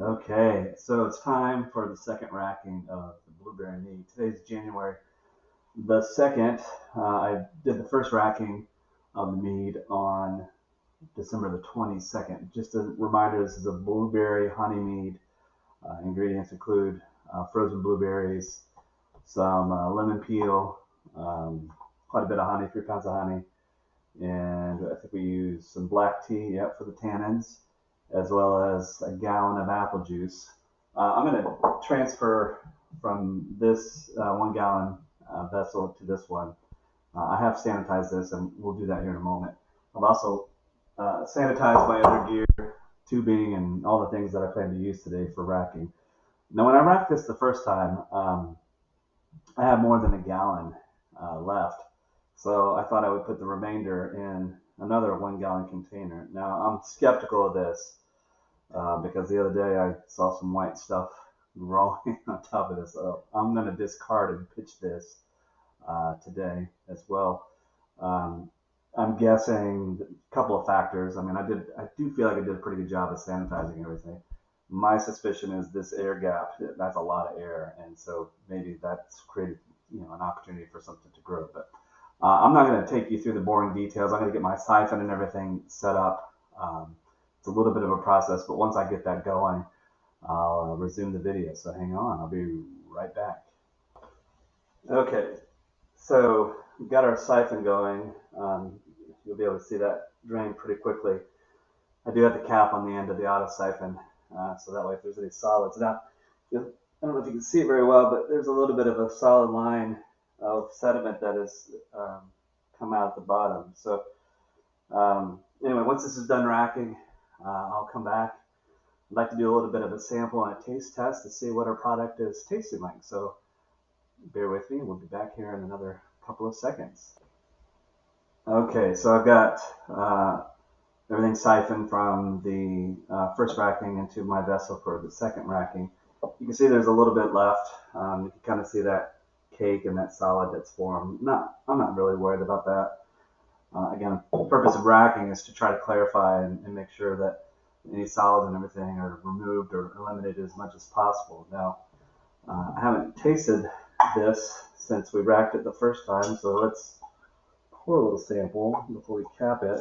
Okay, so it's time for the second racking of the blueberry mead. Today's January the 2nd. I did the first racking of the mead on December the 22nd. Just a reminder, this is a blueberry honey mead. Ingredients include frozen blueberries, some lemon peel, quite a bit of honey, 3 pounds of honey, and I think we use some black tea, for the tannins, as well as a gallon of apple juice. I'm going to transfer from this 1 gallon vessel to this one. I have sanitized this, and we'll do that here in a moment. I've also sanitized my other gear, tubing, and all the things that I plan to use today for racking. Now, when I racked this the first time, I had more than a gallon left, so I thought I would put the remainder in another 1 gallon container. Now, I'm skeptical of this because the other day I saw some white stuff growing on top of this. So I'm going to discard and pitch this today as well. I'm guessing a couple of factors. I mean, I do feel like I did a pretty good job of sanitizing everything. My suspicion is this air gap, that's a lot of air, and so maybe that's created an opportunity for something to grow. But I'm not going to take you through the boring details. I'm going to get my siphon and everything set up. It's a little bit of a process, but once I get that going, I'll resume the video. So hang on, I'll be right back. Okay, so we've got our siphon going. You'll be able to see that drain pretty quickly. I do have the cap on the end of the auto siphon, so that way if there's any solids. Now, I don't know if you can see it very well, but there's a little bit of a solid line of sediment that has come out at the bottom. So anyway, once this is done racking, I'll come back. I'd like to do a little bit of a sample and a taste test to see what our product is tasting like. So bear with me. We'll be back here in another couple of seconds. Okay, so I've got everything siphoned from the first racking into my vessel for the second racking. You can see there's a little bit left. You can kind of see that cake and that solid that's formed. I'm not really worried about that. Again, the purpose of racking is to try to clarify and make sure that any solids and everything are removed or eliminated as much as possible. Now, I haven't tasted this since we racked it the first time, so let's pour a little sample before we cap it.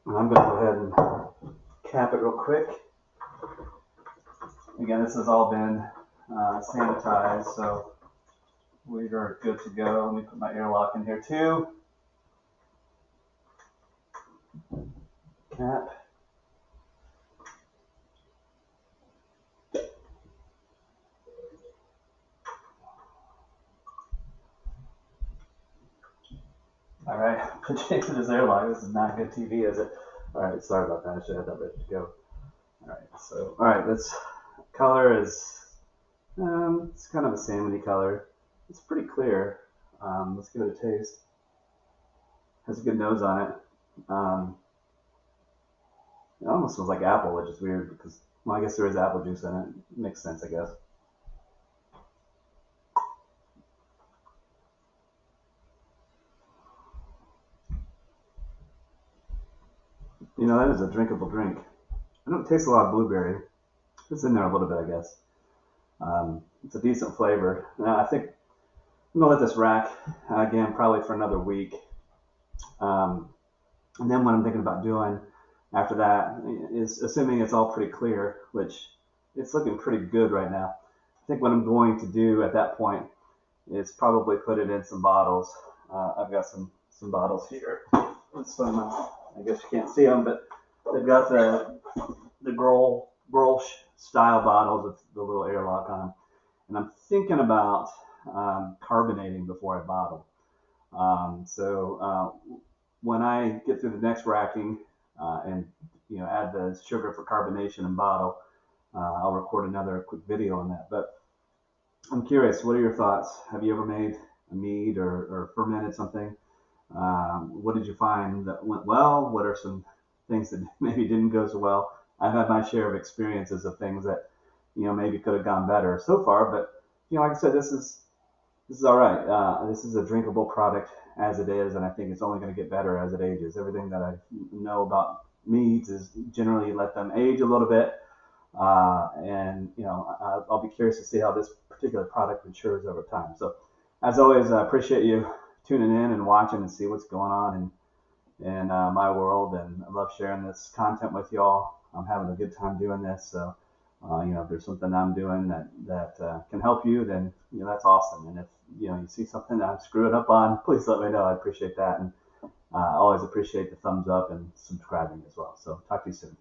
And I'm going to go ahead and cap it real quick. Again, this has all been sanitized, so we are good to go. Let me put my airlock in here too. Cap. All right, put into this airlock. This is not good TV, is it? All right, sorry about that. I should have that ready to go. All right, this color is it's kind of a salmony color. It's pretty clear. Let's give it a taste. Has a good nose on it. It almost smells like apple, which is weird because, well, I guess there is apple juice in it. It makes sense, I guess. That is a drinkable drink. I don't taste a lot of blueberry. It's in there a little bit, I guess. It's a decent flavor. Now, I think I'm going to let this rack, again, probably for another week. And then what I'm thinking about doing after that is, assuming it's all pretty clear, which it's looking pretty good right now, I think what I'm going to do at that point is probably put it in some bottles. I've got some bottles here. Some, I guess you can't see them, but they've got the Grolsch style bottles with the little airlock on them. And I'm thinking about carbonating before I bottle. So when I get through the next racking and add the sugar for carbonation and bottle, I'll record another quick video on that. But I'm curious, what are your thoughts? Have you ever made a mead or fermented something? What did you find that went well? What are some things that maybe didn't go so well? I've had my share of experiences of things that maybe could have gone better so far, but like I said, this is all right. This is a drinkable product as it is, and I think it's only going to get better as it ages. Everything that I know about meads is generally you let them age a little bit, and I'll be curious to see how this particular product matures over time. So, as always, I appreciate you tuning in and watching and see what's going on in my world, and I love sharing this content with y'all. I'm having a good time doing this, so if there's something I'm doing that can help you, then that's awesome. And if you see something that I'm screwing up on, please let me know. I appreciate that, and always appreciate the thumbs up and subscribing as well. So talk to you soon.